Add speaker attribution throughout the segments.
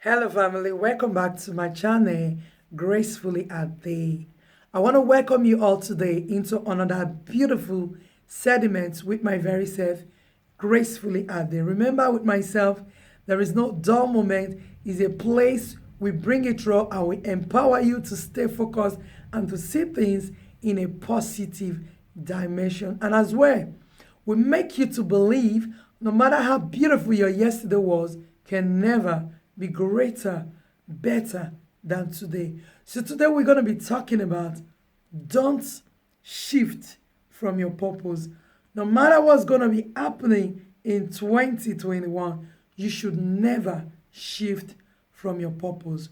Speaker 1: Hello, family. Welcome back to my channel, Gracefully at Day. I want to welcome you all today into another beautiful sediment with my very self, Gracefully at Day. Remember, with myself, there is no dull moment. It's a place we bring it through and we empower you to stay focused and to see things in a positive dimension. And as well, we make you to believe no matter how beautiful your yesterday was, can never be greater, better than today. So today we're going to be talking about don't shift from your purpose. No matter what's going to be happening in 2021, you should never shift from your purpose.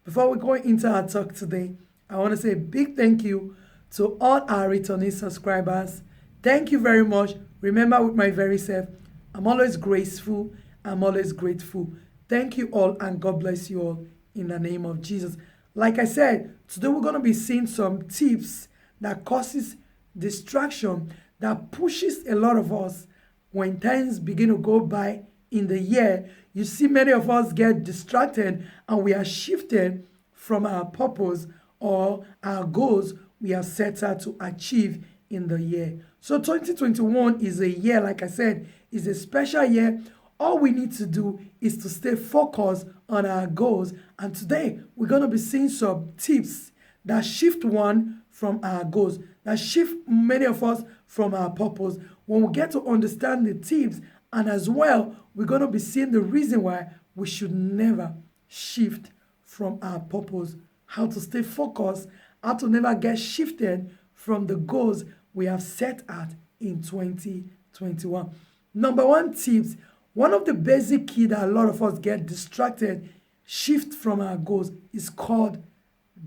Speaker 1: Before we go into our talk today, I want to say a big thank you to all our returning subscribers. Thank you very much. Remember, with my very self, I'm always graceful. I'm always grateful. Thank you all, and God bless you all in the name of Jesus. Like I said, today we're going to be seeing some tips that causes distraction, that pushes a lot of us when times begin to go by in the year. You see many of us get distracted and we are shifted from our purpose or our goals we have set out to achieve in the year. So 2021 is a year, like I said, is a special year. All we need to do is to stay focused on our goals. And today, we're going to be seeing some tips that shift one from our goals, that shift many of us from our purpose. When we get to understand the tips, and as well, we're going to be seeing the reason why we should never shift from our purpose, how to stay focused, how to never get shifted from the goals we have set out in 2021. Number one tips. One of the basic key that a lot of us get distracted, shift from our goals, is called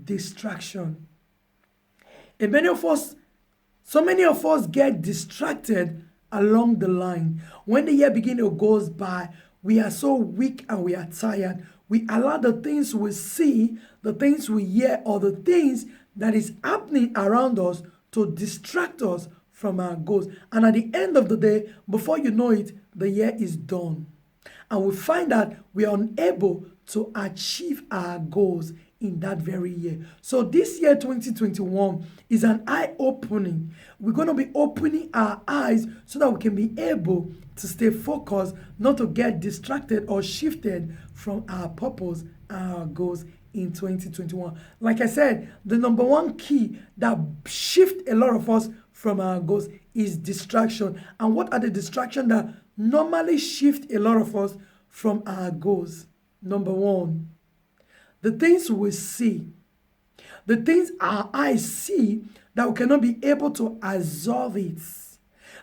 Speaker 1: distraction. And so many of us get distracted along the line. When the year goes by, we are so weak and we are tired. We allow the things we see, the things we hear, or the things that is happening around us to distract us from our goals. And at the end of the day, before you know it, the year is done. And we find that we are unable to achieve our goals in that very year. So this year, 2021, is an eye-opening. We're going to be opening our eyes so that we can be able to stay focused, not to get distracted or shifted from our purpose and our goals in 2021. Like I said, the number one key that shifts a lot of us from our goals is distraction. And what are the distractions that normally shift a lot of us from our goals? Number one, the things we see, the things our eyes see that we cannot be able to absorb it.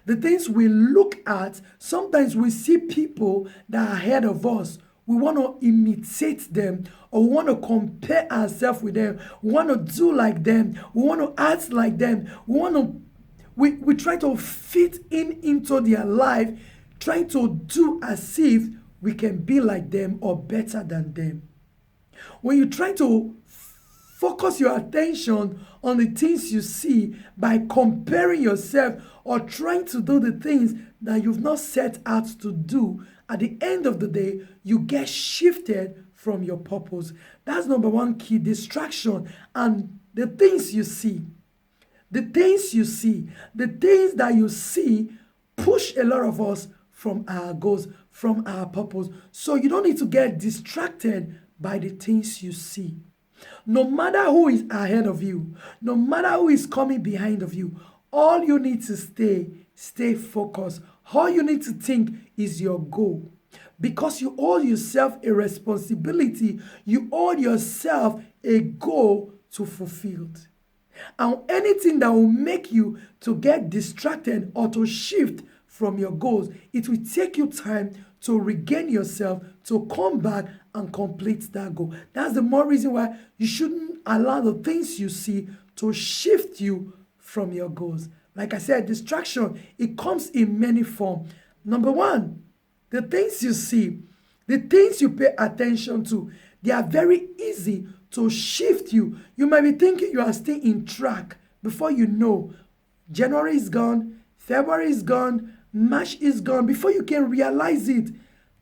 Speaker 1: The things we look at, sometimes we see people that are ahead of us. We want to imitate them, or we want to compare ourselves with them. We want to do like them. We want to act like them. We try to fit into their life, trying to do as if we can be like them or better than them. When you try to focus your attention on the things you see by comparing yourself or trying to do the things that you've not set out to do, at the end of the day, you get shifted from your purpose. That's number one key, distraction. And the things you see, the things that you see push a lot of us from our goals, from our purpose. So you don't need to get distracted by the things you see. No matter who is ahead of you, no matter who is coming behind of you, all you need to stay focused. All you need to think is your goal. Because you owe yourself a responsibility, you owe yourself a goal to fulfill. And anything that will make you to get distracted or to shift from your goals, it will take you time to regain yourself, to come back and complete that goal. That's the more reason why you shouldn't allow the things you see to shift you from your goals. Like I said, distraction, it comes in many forms. Number one, the things you see, the things you pay attention to, they are very easy to shift you. You might be thinking you are still in track. Before you know, January is gone, February is gone, March is gone. Before you can realize it,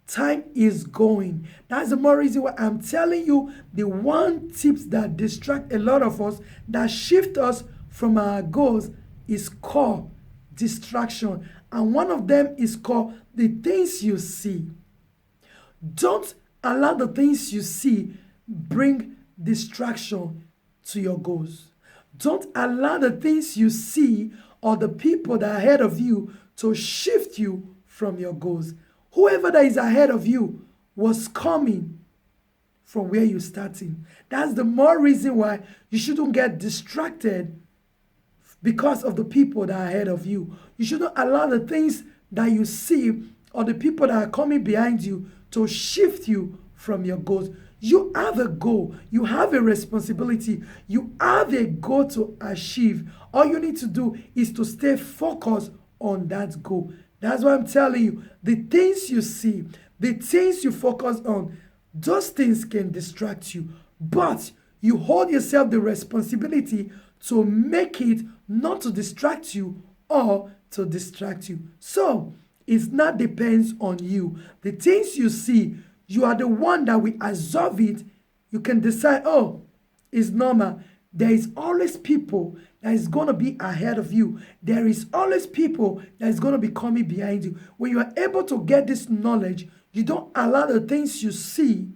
Speaker 1: Time is going. That's the more reason why I'm telling you the one tips that distract a lot of us, that shift us from our goals, is called distraction. And one of them is called the things you see. Don't allow the things you see bring distraction to your goals. Don't allow the things you see or the people that are ahead of you to shift you from your goals. Whoever that is ahead of you was coming from where you're starting. That's the more reason why you shouldn't get distracted because of the people that are ahead of you. You shouldn't allow the things that you see or the people that are coming behind you to shift you from your goals. You have a goal. You have a responsibility. You have a goal to achieve. All you need to do is to stay focused on that goal. That's why I'm telling you, the things you see, the things you focus on, those things can distract you. But you hold yourself the responsibility to make it not to distract you or to distract you. So, it not depends on you. The things you see, you are the one that will absorb it. You can decide, oh, it's normal. There is always people that is going to be ahead of you. There is always people that is going to be coming behind you. When you are able to get this knowledge, you don't allow the things you see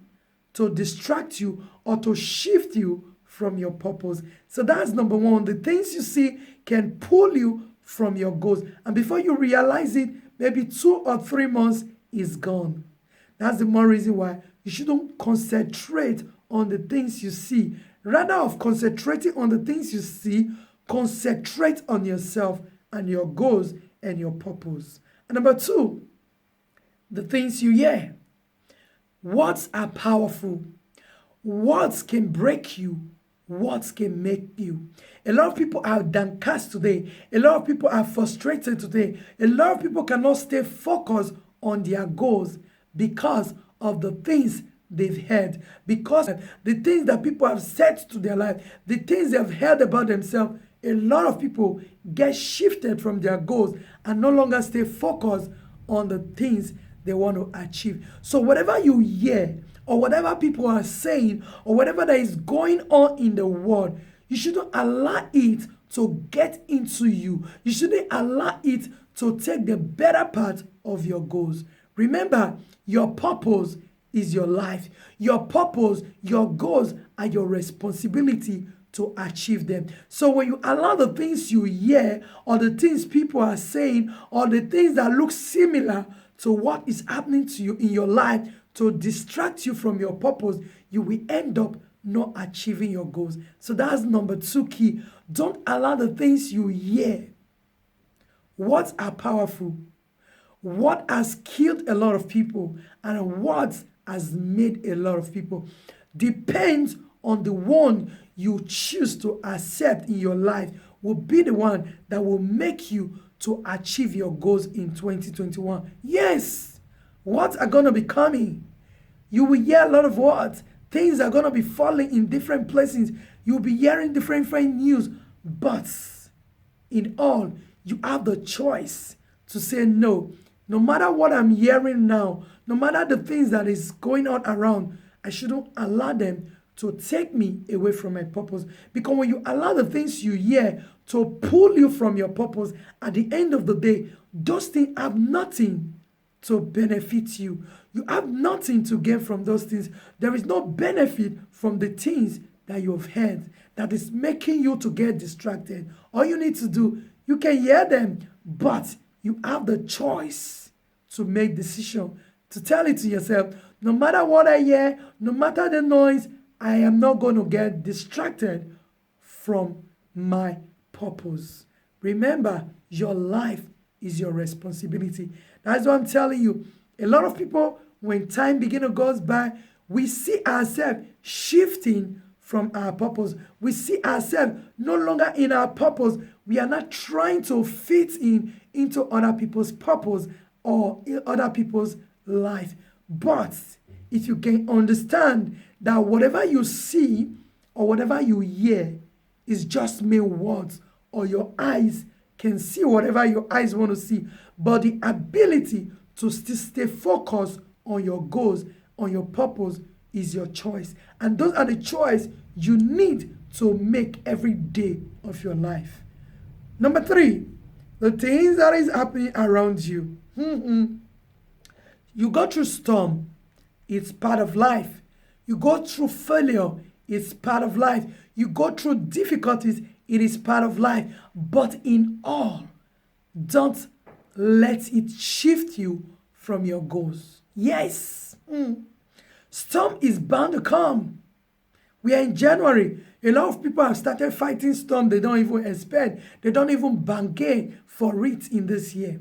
Speaker 1: to distract you or to shift you from your purpose. So that's number one. The things you see can pull you from your goals. And before you realize it, maybe 2 or 3 months is gone. That's the more reason why you shouldn't concentrate on the things you see. Rather of concentrating on the things you see, concentrate on yourself and your goals and your purpose. And number 2, the things you hear. Words are powerful. Words can break you. Words can make you. A lot of people are downcast today. A lot of people are frustrated today. A lot of people cannot stay focused on their goals because of the things they've heard, because the things that people have said to their life, the things they've heard about themselves. A lot of people get shifted from their goals and no longer stay focused on the things they want to achieve. So whatever you hear or whatever people are saying or whatever that is going on in the world, you shouldn't allow it to get into you. You shouldn't allow it to take the better part of your goals. Remember, your purpose is your life. Your purpose, your goals are your responsibility to achieve them. So when you allow the things you hear or the things people are saying or the things that look similar to what is happening to you in your life to distract you from your purpose, you will end up not achieving your goals. So that's number 2 key. Don't allow the things you hear. Words are powerful. What has killed a lot of people and what has made a lot of people depends on the one you choose to accept in your life will be the one that will make you to achieve your goals in 2021. Yes, words are going to be coming. You will hear a lot of words. Things are going to be falling in different places. You'll be hearing different news. But in all, you have the choice to say no. No matter what I'm hearing now, no matter the things that is going on around, I shouldn't allow them to take me away from my purpose. Because when you allow the things you hear to pull you from your purpose, at the end of the day, those things have nothing to benefit you. You have nothing to gain from those things. There is no benefit from the things that you have heard that is making you to get distracted. All you need to do, you can hear them, but you have the choice to make decision, to tell it to yourself, no matter what I hear, no matter the noise, I am not going to get distracted from my purpose. Remember, your life is your responsibility. That's what I'm telling you. A lot of people, when time begins to go by, we see ourselves shifting from our purpose. We see ourselves no longer in our purpose. We are not trying to fit into other people's purpose or in other people's life. But if you can understand that whatever you see or whatever you hear is just mere words, or your eyes can see whatever your eyes want to see, but the ability to still stay focused on your goals, on your purpose is your choice. And those are the choice you need to make every day of your life. Number 3, the things that is happening around you. You go through storm, it's part of life. You go through failure, it's part of life. You go through difficulties, it is part of life. But in all, don't let it shift you from your goals. Yes, storm is bound to come. We are in January. A lot of people have started fighting storm they don't even expect. They don't even bargain for it in this year.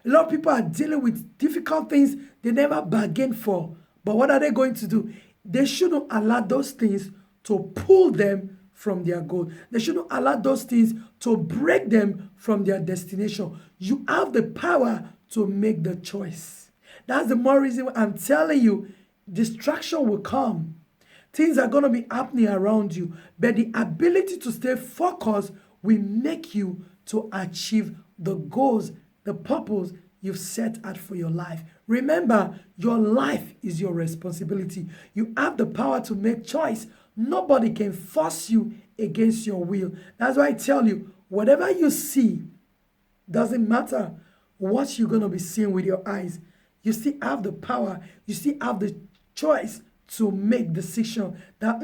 Speaker 1: A lot of people are dealing with difficult things they never bargained for. But what are they going to do? They shouldn't allow those things to pull them from their goal. They shouldn't allow those things to break them from their destination. You have the power to make the choice. That's the more reason why I'm telling you, distraction will come. Things are going to be happening around you, but the ability to stay focused will make you to achieve the goals, the purpose you've set out for your life. Remember, your life is your responsibility. You have the power to make choice. Nobody can force you against your will. That's why I tell you, whatever you see, doesn't matter what you're going to be seeing with your eyes. You still have the power. You still have the choice to make decision that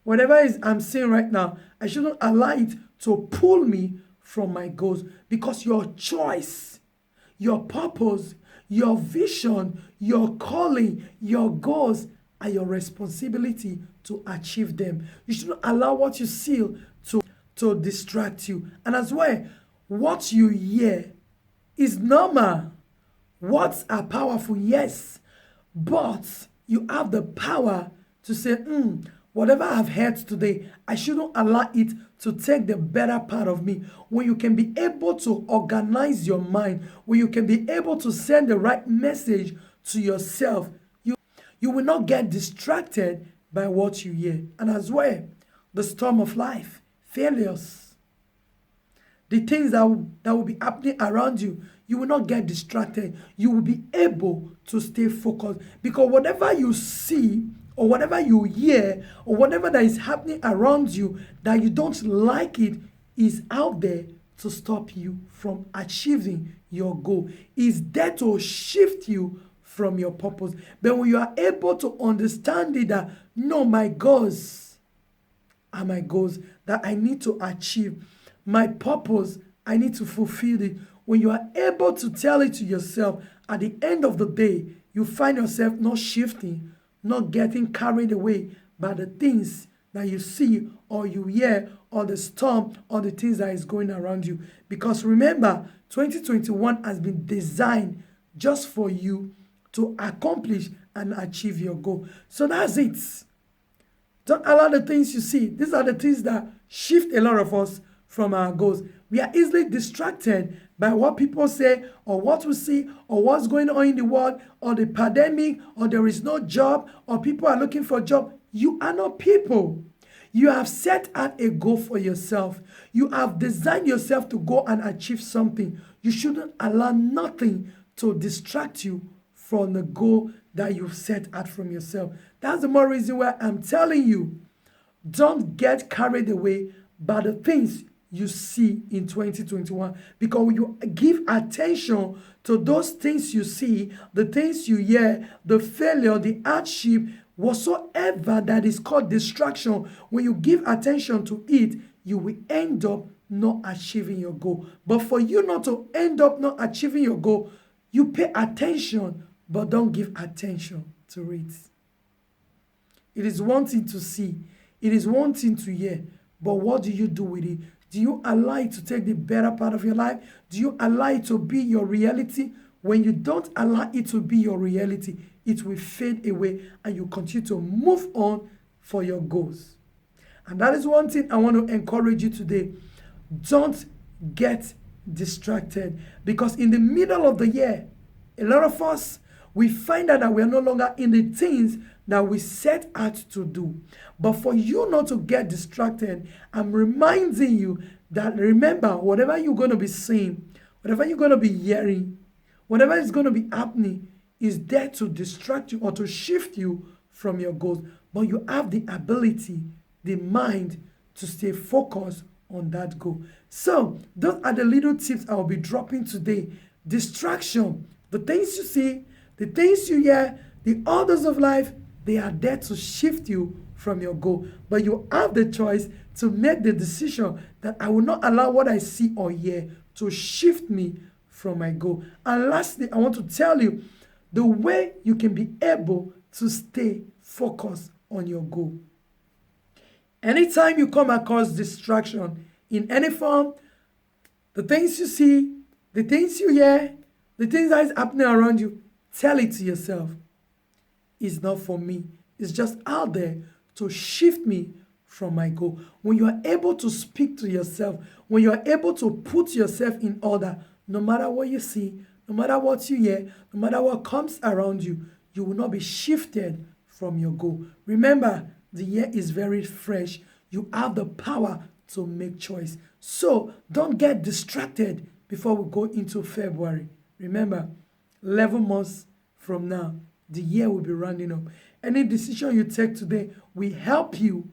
Speaker 1: whatever is I'm seeing right now, I shouldn't allow it to pull me from my goals, because your choice, your purpose, your vision, your calling, your goals are your responsibility to achieve them. You shouldn't allow what you see to distract you. And as well, what you hear is normal. Words are powerful, yes, but you have the power to say, whatever I've heard today, I shouldn't allow it to take the better part of me. When you can be able to organize your mind, when you can be able to send the right message to yourself, you will not get distracted by what you hear. And as well, the storm of life, failures, the things that will be happening around you, you will not get distracted. You will be able to stay focused, because whatever you see or whatever you hear or whatever that is happening around you that you don't like it is out there to stop you from achieving your goal. Is there to shift you from your purpose. But when you are able to understand it, that no, my goals are my goals that I need to achieve. My purpose, I need to fulfill it. When you are able to tell it to yourself, at the end of the day, you find yourself not shifting, not getting carried away by the things that you see or you hear or the storm or the things that is going around you. Because remember, 2021 has been designed just for you to accomplish and achieve your goal. So that's it. Don't allow the things you see. These are the things that shift a lot of us from our goals. We are easily distracted by what people say or what we see or what's going on in the world or the pandemic or there is no job or people are looking for a job. You are not people. You have set out a goal for yourself. You have designed yourself to go and achieve something. You shouldn't allow nothing to distract you from the goal that you've set out from yourself. That's the more reason why I'm telling you, don't get carried away by the things you see in 2021. Because when you give attention to those things you see, the things you hear, the failure, the hardship, whatsoever that is called distraction, when you give attention to it, you will end up not achieving your goal. But for you not to end up not achieving your goal, you pay attention, but don't give attention to it. It is one thing to see. It is one thing to hear. But what do you do with it? Do you allow it to take the better part of your life? Do you allow it to be your reality? When you don't allow it to be your reality, it will fade away and you continue to move on for your goals. And that is one thing I want to encourage you today. Don't get distracted, because in the middle of the year, a lot of us, we find out that we are no longer in the things that we set out to do. But for you not to get distracted, I'm reminding you that, remember, whatever you're going to be seeing, whatever you're going to be hearing, whatever is going to be happening, is there to distract you or to shift you from your goals, but you have the ability, the mind to stay focused on that goal. So those are the little tips I will be dropping today. Distraction, the things you see, the things you hear, the orders of life, they are there to shift you from your goal. But you have the choice to make the decision that I will not allow what I see or hear to shift me from my goal. And lastly, I want to tell you the way you can be able to stay focused on your goal. Anytime you come across distraction in any form, the things you see, the things you hear, the things that is happening around you, tell it to yourself. It's not for me. It's just out there to shift me from my goal. When you are able to speak to yourself, when you are able to put yourself in order, no matter what you see, no matter what you hear, no matter what comes around you, you will not be shifted from your goal. Remember, the year is very fresh. You have the power to make choice. So don't get distracted before we go into February. Remember, 11 months from now, the year will be rounding up. Any decision you take today will help you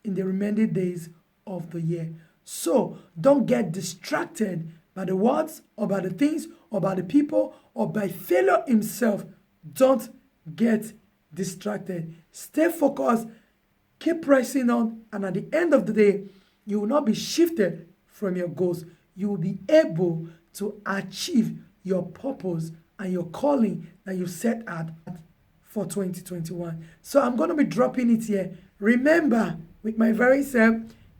Speaker 1: in the remaining days of the year. So don't get distracted by the words or by the things or by the people or by failure himself. Don't get distracted. Stay focused. Keep pressing on. And at the end of the day, you will not be shifted from your goals. You will be able to achieve your purpose and your calling that you set out for 2021. So I'm going to be dropping it here. Remember, with my very self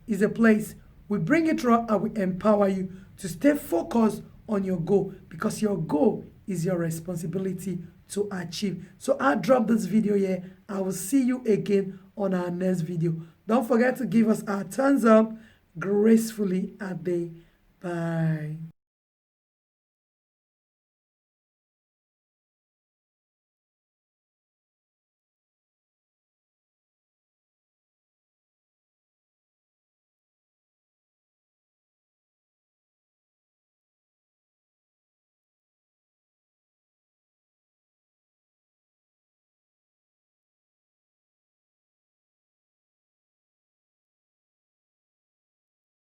Speaker 1: is a place we bring it through and we empower you to stay focused on your goal, because your goal is your responsibility to achieve. So I'll drop this video here. I will see you again on our next video. Don't forget to give us our thumbs up gracefully a day. Bye.